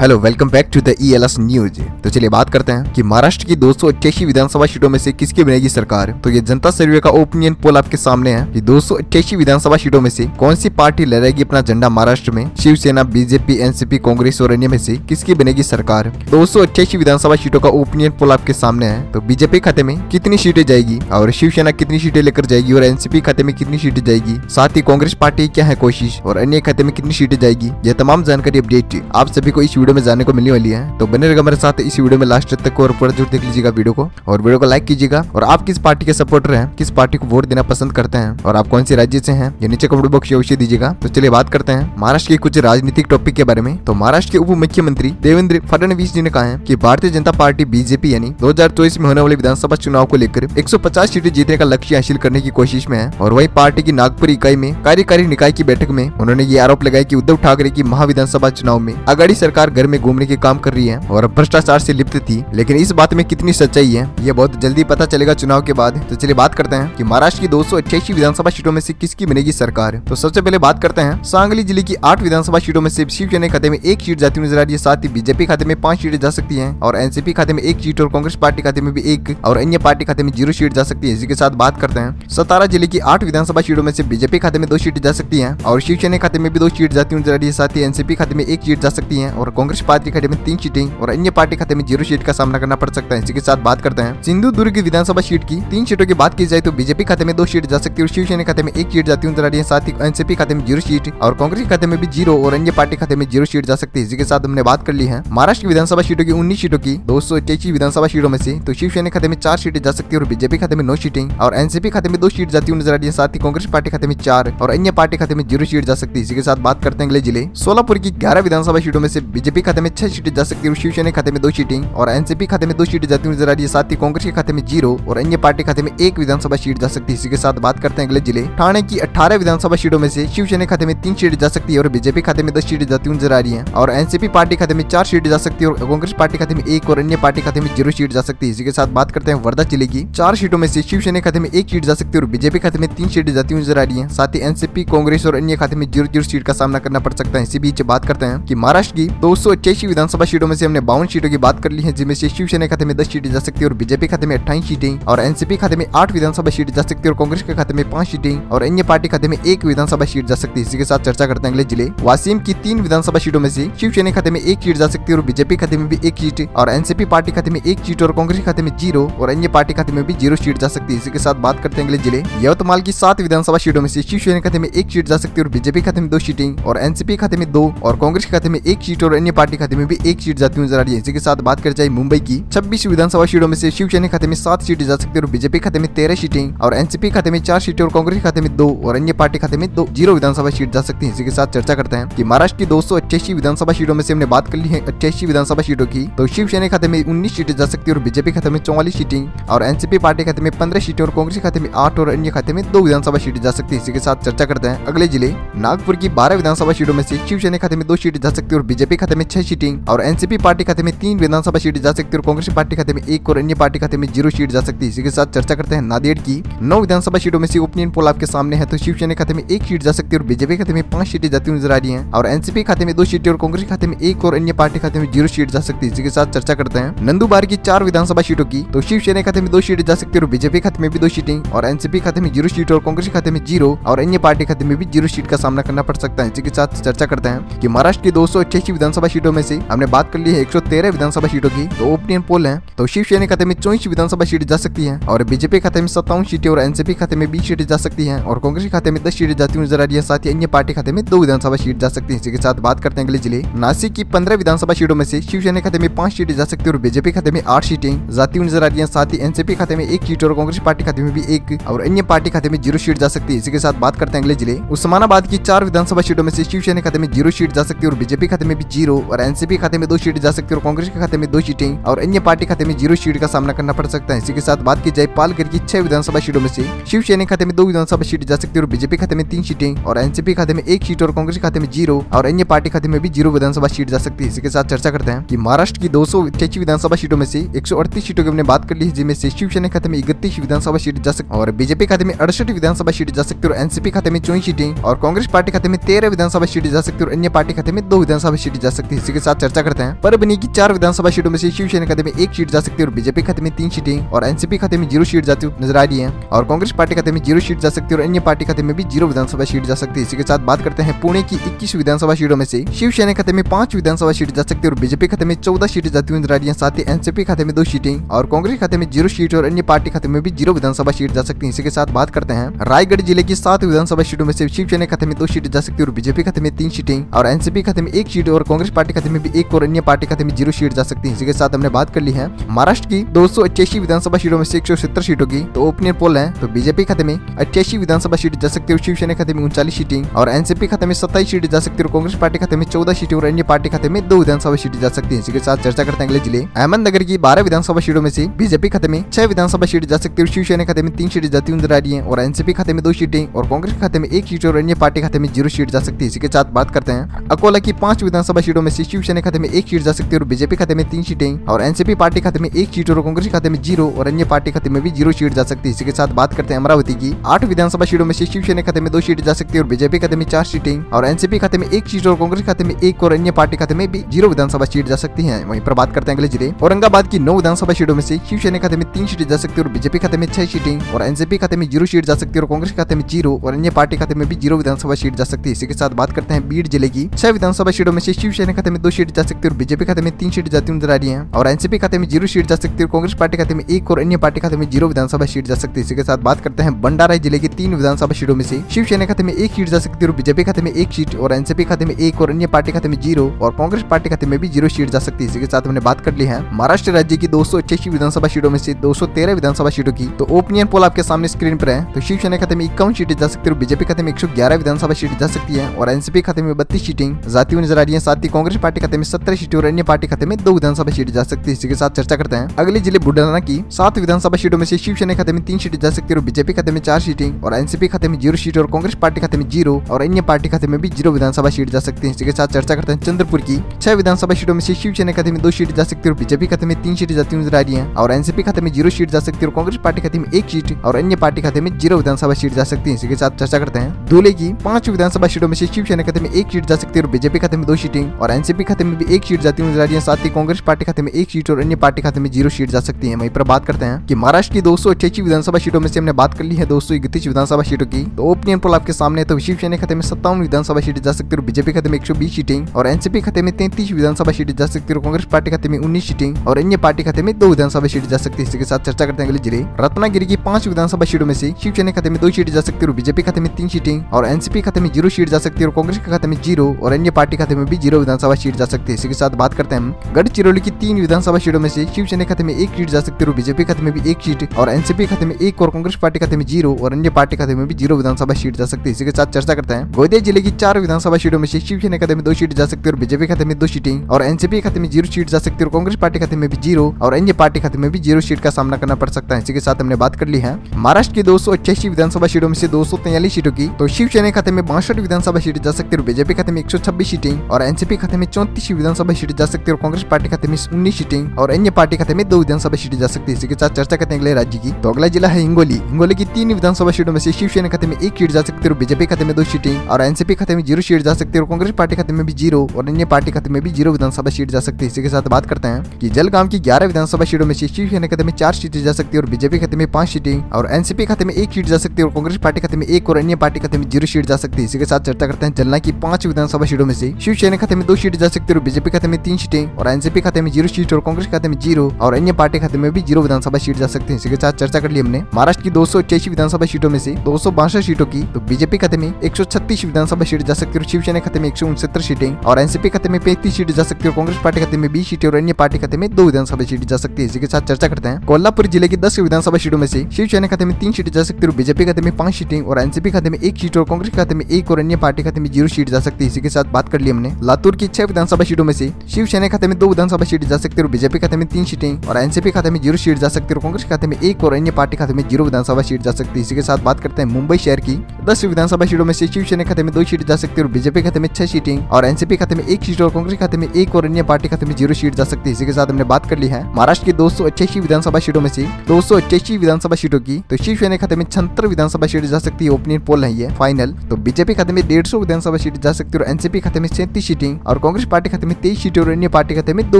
Hello, welcome back to the ELS news. तो चलिए बात करते हैं कि महाराष्ट्र की 288 विधानसभा सीटों में से किसकी बनेगी सरकार। तो ये जनता सर्वे का ओपिनियन पोल आपके सामने है कि 288 विधानसभा सीटों में से कौन सी पार्टी लहराएगी अपना झंडा महाराष्ट्र में। शिवसेना, बीजेपी, एनसीपी, कांग्रेस और अन्य में से किसकी बनेगी सरकार। 288 विधानसभा सीटों का ओपिनियन पोल आपके सामने है। तो बीजेपी खाते में कितनी सीटें जाएगी और शिवसेना कितनी सीटें लेकर जाएगी और एनसीपी खाते में कितनी सीटें जाएगी, साथ ही कांग्रेस पार्टी क्या है कोशिश और अन्य खाते में कितनी सीटें जाएगी, यह तमाम जानकारी अपडेट आप सभी को इस वीडियो में जानने को मिलने वाली है। तो बने रहेगा मेरे साथ इस वीडियो में लास्ट तक और पूरा जरूर देख लीजिएगा वीडियो को, और वीडियो को लाइक कीजिएगा। और आप किस पार्टी के सपोर्टर हैं, किस पार्टी को वोट देना पसंद करते हैं और आप कौन से राज्य से हैं, ये नीचे कमेंट बॉक्स में अवश्य दीजिएगा। तो चलिए बात करते हैं महाराष्ट्र के कुछ राजनीतिक टॉपिक के बारे में। तो महाराष्ट्र के उप मुख्यमंत्री देवेंद्र फडणवीस जी ने कहा है कि भारतीय जनता पार्टी बीजेपी यानी 2024 में होने वाले विधानसभा चुनाव को लेकर 150 सीटें जीतने का लक्ष्य हासिल करने की कोशिश में है। और वही पार्टी की नागपुर इकाई में कार्यकारी निकाय की बैठक में उन्होंने ये आरोप लगाया कि उद्धव ठाकरे की महाविधानसभा चुनाव में आघाड़ी सरकार घर में घूमने के काम कर रही है और भ्रष्टाचार से लिप्त थी। लेकिन इस बात में कितनी सच्चाई है ये बहुत जल्दी पता चलेगा चुनाव के बाद। तो चलिए बात करते हैं कि महाराष्ट्र की 288 विधानसभा सीटों में से किसकी बनेगी सरकार। तो सबसे पहले बात करते हैं सांगली जिले की 8 विधानसभा सीटों में से शिवसेना खाते में 1 सीट जाती हुई नजर आ रही है। साथ ही बीजेपी खाते में 5 सीटें जा सकती है और एनसीपी खाते में 1 सीट और कांग्रेस पार्टी खाते में भी 1 और अन्य पार्टी खाते में 0 सीट जा सकती है। इसी के साथ बात करते हैं सतारा जिले की 8 विधानसभा सीटों में से बीजेपी खाते में 2 सीटें जा सकती है और शिवसेना खाते में भी 2 सीट जाती हुई नजर आ रही है। साथ ही एनसीपी खाते में 1 सीट जा सकती है और कांग्रेस पार्टी खाते में 3 सीटें और अन्य पार्टी खाते में 0 सीट का सामना करना पड़ सकता है। इसी के साथ बात करते हैं सिंधुदुर्ग की विधानसभा सीट की 3 सीटों की बात की जाए तो बीजेपी खाते में 2 सीट जा सकती है और शिवसेना खाते में 1 सीट जाती हुई नजर आ रही है। साथ ही एनसीपी खाते में 0 सीट और कांग्रेस खाते में भी 0 और अन्य पार्टी खाते में 0 सीट जा सकती है। इसी के साथ हमने बात कर ली है महाराष्ट्र की विधानसभा सीटों की 19 सीटों की 288 विधानसभा सीटों में से तो शिवसेना खाते में 4 सीटें जा सकती है और बीजेपी खाते में 9 सीटें और एनसीपी खाते में 2 सीट जाती हुई नजर आ रही है। साथ ही कांग्रेस पार्टी खाते में 4 और अन्य पार्टी खाते में 0 सीट जा सकती है। इसी के साथ बात करते हैं अगले जिले सोलापुर की 11 विधानसभा सीटों में से बीजेपी खाते में 6 सीटें जा सकती है और शिवसेना खाते में 2 सीटें और एनसीपी खाते में 2 सीटें जाती हुई नजर आ रही है। साथ ही कांग्रेस के खाते में 0 और अन्य पार्टी खाते में 1 विधानसभा सीट जा सकती है। इसी के साथ बात करते हैं अगले जिले ठाणे की 18 विधानसभा सीटों में से शिवसेना खाते में 3 सीटें जा सकती है और बीजेपी खाते में 10 सीटें जाती हुई नजर आ रही है और एनसीपी पार्टी खाते में 4 सीटें जा सकती है और कांग्रेस पार्टी खाते में 1 और अन्य पार्टी खाते में 0 सीट जा सकती है। इसी के साथ बात करते हैं वर्धा जिले की 4 सीटों में से शिवसेना खाते में 1 सीट जा सकती है और बीजेपी खाते में 3 सीटें जाती हुई नजर आ रही है। साथ ही एनसीपी, कांग्रेस और अन्य खाते में 0 सीट का सामना करना पड़ सकता है। इसी बीच बात करते हैं कि महाराष्ट्र की 288 विधानसभा सीटों में से हमने 52 सीटों की बात कर ली है, जिनमें से शिवसेना खाते में 10 सीटें जा सकती है और बीजेपी खाते में 28 सीटें और एनसीपी खाते में 8 विधानसभा सीटें जा सकती है और कांग्रेस के खाते में 5 सीटें और अन्य पार्टी खाते में 1 विधानसभा सीट जा सकती है। इसी के साथ चर्चा करते हैं अगले जिले वासिम की 3 विधानसभा सीटों में से शिवसेना खाते में 1 सीट जा सकती है और बीजेपी खाते में भी 1 सीट और एनसीपी पार्टी खाते में 1 सीट और कांग्रेस खाते में 0 और अन्य पार्टी खाते में भी 0 सीट जा सकती है। इसी के साथ बात करते हैं अगले जिले यवतमाल की 7 विधानसभा सीटों में से शिवसेना खाते में 1 सीट जा सकती है और बीजेपी खाते में 2 सीटें और एनसीपी खाते में 2 और कांग्रेस खाते में 1 सीट और अन्य पार्टी खाते में भी 1 सीट जाती हुई नजर आ रही है। इसी के साथ बात कर जाए मुंबई की 26 विधानसभा सीटों में से शिवसेना खाते में 7 सीटें जा सकती है और बीजेपी खाते में 13 सीटें और एनसीपी खाते में 4 सीटें और कांग्रेस खाते में 2 और अन्य पार्टी खाते में 0 विधानसभा सीट जा सकती है। इसी के साथ चर्चा करते हैं कि महाराष्ट्र की 288 विधानसभा सीटों में से हमने बात कर ली है 88 विधानसभा सीटों की। तो शिवसेना खाते में 19 सीटें जा सकती है और बीजेपी खाते में 44 सीटें और एनसीपी पार्टी खाते में 15 सीटें और कांग्रेस खाते में 8 और अन्य खाते में 2 विधानसभा सीटें जा सकती है। इसी के साथ चर्चा करते हैं अगले जिले नागपुर की 12 विधानसभा सीटों में से शिवसेना खाते में 2 सीटें जा सकती है और बीजेपी खाते में 6 सीटें और एनसीपी पार्टी खाते में 3 विधानसभा सीटें जा सकती है और कांग्रेस पार्टी खाते में 1 और अन्य पार्टी खाते में 0 सीट जा सकती है। इसी के साथ चर्चा करते हैं नांदेड़ की 9 विधानसभा सीटों में से ओपिनियन पोल आपके सामने है। तो शिवसेना खाते में 1 सीट जा सकती है और बीजेपी खाते में 5 सीटें जाती हुई नजर आ रही है और एनसीपी खाते में 2 सीटें और कांग्रेस खाते में 1 और अन्य पार्टी खाते में 0 सीट जा सकती है। इसी के साथ चर्चा करते हैं नंदुरबार की 4 विधानसभा सीटों की। तो शिवसेना खाते में 2 सीटें जा सकती है और बीजेपी खाते में भी 2 सीटें और एनसीपी खाते में 0 सीट और कांग्रेस खाते में 0 और अन्य पार्टी खाते में भी 0 सीट का सामना करना पड़ सकता है। इसी के साथ चर्चा करते हैं कि महाराष्ट्र की 288 विधानसभा सीटों में से हमने बात कर ली है 113 विधानसभा सीटों की। तो ओपिनियन पोल है तो शिवसेना खाते में 24 विधानसभा सीटें जा सकती है और बीजेपी खाते में 57 सीटें और एनसीपी खाते में 20 सीटें जा सकती है और कांग्रेस खाते में 10 सीटें जाती हुई नजर आ रही है। साथ ही अन्य पार्टी खाते में 2 विधानसभा सीट जा सकती है। इसी के साथ बात करते हैं अगले जिले नासिक की 15 विधानसभा सीटों में से शिवसेना खाते में 5 सीटें जा सकती है और बीजेपी खाते में 8 सीटें जाती हुई नजर आ रही है। साथ ही एनसीपी खाते में 1 सीट और कांग्रेस पार्टी खाते में भी 1 और अन्य पार्टी खाते में 0 सीट जा सकती है। इसी के साथ बात करते हैं अगले जिले उस्मानाबाद की 4 विधानसभा सीटों में से शिवसेना खाते में 0 सीट जा सकती है और बीजेपी खाते में भी 0 और एनसीपी खाते में 2 सीटें जा सकती है और कांग्रेस के खाते में 2 सीटें और अन्य पार्टी खाते में 0 सीट का सामना करना पड़ सकता है। इसी के साथ बात की जाए पालघर की 6 विधानसभा सीटों में से शिवसेना खाते में 2 विधानसभा सीटें जा सकती है और बीजेपी खाते में 3 सीटें और एनसीपी खाते में 1 सीट और कांग्रेस खाते में 0 और अन्य पार्टी खाते में भी 0 विधानसभा सीट जा सकती है। इसी के साथ चर्चा करते हैं कि महाराष्ट्र की 288 विधानसभा सीटों में से 138 सीटों की हमने बात कर ली है, जिनमें से शिवसेना खाते में 31 विधानसभा सीट जा सकती है और बीजेपी खाते में 68 विधानसभा सीट जा सकती है और एनसीपी खाते में 24 सीटें और कांग्रेस पार्टी खाते में 13 विधानसभा सीट जा सकती है और अन्य पार्टी खाते में 2 विधानसभा सीट जा सकती सकती है। इसी के साथ चर्चा करते हैं परभणी की 4 विधानसभा सीटों में से शिवसेना खाते में 1 सीट जा सकती है और बीजेपी खाते में 3 सीटें और एनसीपी खाते में 0 सीट जाती नजर आ रही है और कांग्रेस पार्टी खाते में 0 सीट जा सकती है और अन्य पार्टी खाते में भी 0 विधानसभा सीट जा सकती है। इसी के साथ बात करते हैं पुणे की 21 विधानसभा सीटों में से शिवसेना खाते में 5 विधानसभा सीट जा सकती है और बीजेपी खाते में 14 सीटें जाती हुई नजर आ रही है। साथ ही एनसीपी खाते में 2 सीटें और कांग्रेस खाते में 0 सीट और अन्य पार्टी खाते में भी 0 विधानसभा सीट जा सकती है। इसी के साथ बात करते हैं रायगढ़ जिले की 7 विधानसभा सीटों में से शिवसेना खाते में 2 सीटें जा सकती है और बीजेपी खाते में 3 सीटें और एनसीपी खाते में 1 सीट और कांग्रेस पार्टी खाते में भी 1 और अन्य पार्टी खाते में 0 सीट जा सकती है। इसी के साथ हमने बात कर ली है महाराष्ट्र की 288 विधानसभा सीटों में से 170 सीटों की तो ओपिनियन पोल है तो बीजेपी खाते में 88 विधानसभा सीट जा सकती है और शिवसेना खाते में 39 सीटें और एनसीपी खाते में 27 सीटें जा सकती है और कांग्रेस पार्टी खाते में 14 सीटें और अन्य पार्टी खाते में 2 विधानसभा सीटें जा सकती है। इसी के साथ चर्चा करते हैं अगले जिले अहमदनगर की 12 विधानसभा सीटों में से बीजेपी खाते में 6 विधानसभा सीट जा सकती है और शिवसेना खाते में 3 सीटें जाती नजर आ रही है और एनसीपी खाते में 2 सीटें और कांग्रेस खाते में 1 सीट और अन्य पार्टी खाते में 0 सीट जा सकती है। इसी के साथ बात करते हैं अकोला की 5 विधानसभा सीटों में से शिवसेना खाते में 1 सीट जा सकती है और बीजेपी खाते में 3 सीटें और एनसीपी पार्टी खाते में 1 सीट और कांग्रेस खाते में 0 और अन्य पार्टी खाते में भी 0 सीट जा सकती है। इसी के साथ बात करते हैं अमरावती की 8 विधानसभा सीटों में से शिवसेना खाते में 2 सीट जा सकती है और बीजेपी खाते में 4 सीटें और एनसीपी खाते में 1 सीट और कांग्रेस खाते में 1 और अन्य पार्टी खाते में भी 0 विधानसभा सीट जा सकती है। वहीं पर बात करते हैं अगले जिले औरंगाबाद की 9 विधानसभा सीटों में से शिवसेना खाते में 3 सीटें जा सकती है और बीजेपी खाते में 6 सीटें और एनसीपी खाते में 0 सीट जा सकती है और कांग्रेस खाते में 0 और अन्य पार्टी खाते में भी 0 विधानसभा सीट जा सकती है। इसी के साथ बात करते हैं बीड जिले की 6 विधानसभा सीटों में से शिवसेना खाते में 2 सीट जा सकती है और बीजेपी खाते में 3 सीट जाती नजर आ रही है और एनसीपी खाते में 0 सीट जा सकती है और कांग्रेस पार्टी खाते में 1 और अन्य पार्टी खाते में 0 विधानसभा सीट जा सकती है। इसी के साथ बात करते हैं भंडारा जिले की 3 विधानसभा सीटों में से शिवसेना खाते में 1 सीट जा सकती है और बीजेपी खाते में 1 सीट और एनसीपी खाते में 1 और अन्य पार्टी खाते में 0 और कांग्रेस पार्टी खाते में भी 0 सीट जा सकती है। इसी के साथ हमने बात कर ली है महाराष्ट्र राज्य की 288 विधानसभा सीटों में से 213 विधानसभा सीटों की तो ओपिनियन पोल आपके सामने स्क्रीन पर है तो शिवसेना खाते में 51 सीटें जा सकती है और बीजेपी खाते में 111 विधानसभा सीटें जा सकती है और एनसीपी खाते में 32 सीटें जाती हुई नजर आ रही है। साथ ही कांग्रेस पार्टी खाते में 17 सीटें और अन्य पार्टी खाते में 2 विधानसभा सीटें जा सकती है। इसी के साथ चर्चा करते हैं अगले जिले बुलढाना की 7 विधानसभा सीटों में से शिवसेना खाते में 3 सीटें जा सकती है और बीजेपी खाते में 4 सीटें और एनसीपी खाते में 0 सीट और कांग्रेस पार्टी खाते में 0 और अन्य पार्टी खाते में भी 0 विधानसभा सीट जा सकती है। इसी के साथ चर्चा करते हैं चंद्रपुर की 6 विधानसभा सीटों में से शिवसेना खाते में 2 सीटें जा सकती है और बीजेपी खाते में 3 सीटें जाती नजर आ रही है और एनसीपी खाते में 0 सीट जा सकती है और कांग्रेस पार्टी खाते में 1 सीट और अन्य पार्टी खाते में 0 विधानसभा सीट जा सकती है। इसी के साथ चर्चा करते हैं धुले की 5 विधानसभा सीटों में से शिवसेना खाते में 1 सीट जा सकती है और बीजेपी खाते में 2 सीटें और एनसीपी खाते में भी 1 सीट जाती नजर आ रही है। साथ ही कांग्रेस पार्टी खाते में 1 सीट और अन्य पार्टी खाते में 0 सीट जा सकती है। वहीं पर बात करते हैं कि महाराष्ट्र की 288 विधानसभा सीटों में से हमने बात कर ली है 231 विधानसभा सीटों की तो ओपिनियन पोल आपके सामने तो शिवसेना खाते में 57 विधानसभा सीटें जा सकती है और बीजेपी खाते में 120 सीटें और एनसीपी खाते में 33 विधानसभा सीटें जा सकती है और कांग्रेस पार्टी खाते में 19 सीटें और अन्य पार्टी खाते में 2 विधानसभा सीटें जा सकती है। इसी के साथ चर्चा करते हैं अगले जिले रत्नागिरी की 5 विधानसभा सीटों में से शिवसेना खाते में 2 सीटें जा सकती है और बीजेपी खाते में 3 सीटें और एनसीपी खाते में 0 सीट जा सकती है और कांग्रेस के खाते में 0 और अन्य पार्टी खाते में भी 0 विधानसभा सीट जा सकती है। इसी के साथ बात करते हैं गढ़चिरौली की 3 विधानसभा सीटों में से शिवसेना खाते में 1 सीट जा सकती है और बीजेपी खाते में भी 1 सीट और एनसीपी खाते में 1 और कांग्रेस पार्टी खाते में 0 और अन्य पार्टी खाते में भी 0 विधानसभा सीट जा सकती है। इसी के साथ चर्चा करते हैं गोंदिया जिले की 4 विधानसभा सीटों में से शिवसेना खाते में 2 सीट जा सकती है और बीजेपी खाते में 2 सीटें और एनसीपी खाते में 0 सीट जा सकती है और कांग्रेस पार्टी खाते में भी 0 और अन्य पार्टी खाते में भी 0 सीट का सामना करना पड़ सकता है। इसी के साथ हमने बात कर ली है महाराष्ट्र की 288 विधानसभा सीटों में से 243 सीटों की तो शिवसेना खाते में 62 विधानसभा सीटें जा सकती है और बीजेपी खाते में 126 सीटें और एनसीपी खाते में 34 विधानसभा सीटें जा सकती है और कांग्रेस पार्टी खाते में 19 सीटें और अन्य पार्टी खाते में 2 विधानसभा सीटें जा सकती है। इसी के साथ चर्चा करते हैं अगले राज्य की तो अगला जिला है हिंगोली की 3 विधानसभा सीटों में से शिवसेना खाते में 1 सीट जा सकती है और बीजेपी खाते में 2 सीटें और एनसीपी खाते में 0 सीट जा सकती है और कांग्रेस पार्टी खाते में भी 0 और अन्य पार्टी खाते में भी 0 विधानसभा सीट जा सकती है। इसी के साथ बात करते हैं कि जलगांव की 11 विधानसभा सीटों में से शिवसेना खाते में 4 सीटें जा सकती है और बीजेपी खाते में 5 सीटें और एनसीपी खाते में 1 सीट जा सकती है और कांग्रेस पार्टी खाते में 1 और अन्य पार्टी खाते में 0 सीट जा सकती है। इसी के साथ चर्चा करते हैं जलना की 5 विधानसभा सीटों में से शिवसेना खाते में 2 सीटें जा सकती है और बीजेपी खाते में 3 सीटें और एनसीपी खाते में 0 सीट और कांग्रेस खाते में 0 और अन्य पार्टी खाते में भी 0 विधानसभा सीट जा सकती है। इसी के साथ चर्चा कर ली हमने महाराष्ट्र की 288 विधानसभा सीटों में से 262 सीटों की तो बीजेपी खाते में 136 विधानसभा सीट जा सकती है और शिवसेना खाते में 169 सीटें और एनसीपी खाते में 35 सीटें जा सकती है और कांग्रेस पार्टी खाते में 20 सीटें और अन्य पार्टी खाते में 2 विधानसभा सीट जा सकती है। इसी के साथ चर्चा करते हैं कोल्हापुर जिले की 10 विधानसभा सीटों में से शिवसेना खाते में 3 सीटें जा सकती है और बीजेपी खाते में 5 सीटें और एनसीपी खाते में 1 सीट और कांग्रेस खाते में 1 और अन्य पार्टी खाते में 0 सीट जा सकती है। इसी के साथ बात कर ली हमने लातूर की 6 विधानसभा सीटों में से शिवसेना खाते में 2 विधानसभा सीट जा सकती है और बीजेपी खाते में 3 सीटें और एनसीपी खाते में 0 सीट जा सकती है और कांग्रेस खाते में 1 और अन्य पार्टी खाते में 0 विधानसभा सीट जा सकती है। इसी के साथ बात करते हैं मुंबई शहर की 10 विधानसभा सीटों में से शिवसेना खाते में 2 सीट जा सकती है और बीजेपी खाते में 6 सीटें और एनसीपी खाते में 1 सीट और कांग्रेस खाते में 1 और अन्य पार्टी खाते में 0 सीट जा सकती है। इसी के साथ हमने बात कर ली है महाराष्ट्र की 288 विधानसभा सीटों में से 288 विधानसभा सीटों की तो शिवसेना खाते में 76 विधानसभा सीट जा सकती है। ओपिनियन पोल नहीं है फाइनल तो बीजेपी खाते में 150 विधानसभा सीट जा सकती है और एनसीपी खाते में 37 सीटें और कांग्रेस पार्टी खाते में 23 सीटें और अन्य पार्टी खाते में 2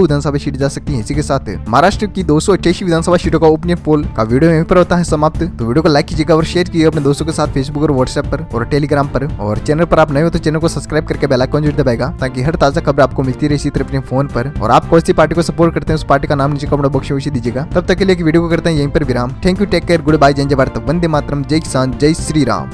विधानसभा सीट जा सकती है। इसी के साथ महाराष्ट्र की 288 विधानसभा सीटों का ओपिनियन पोल का वीडियो यहीं पर होता है समाप्त। तो वीडियो को लाइक कीजिएगा और शेयर कीजिएगा अपने दोस्तों के साथ फेसबुक और व्हाट्सएप पर और टेलीग्राम पर। और चैनल पर आप नए हो तो चैनल को सब्सक्राइब करके बेल आइकन जरूर दबाएगा ताकि हर ताजा खबर आपको मिलती रहे इसी तरह अपने फोन पर। और आप कौन सी पार्टी को सपोर्ट करते हैं उस पार्टी का नाम नीचे कमेंट बॉक्स में दीजिएगा। तब तक के लिए वीडियो को करते हैं यहीं पर विराम। Thank you, take care, goodbye, जय भारत, वंदे मातरम, जय किसान, जय श्री राम।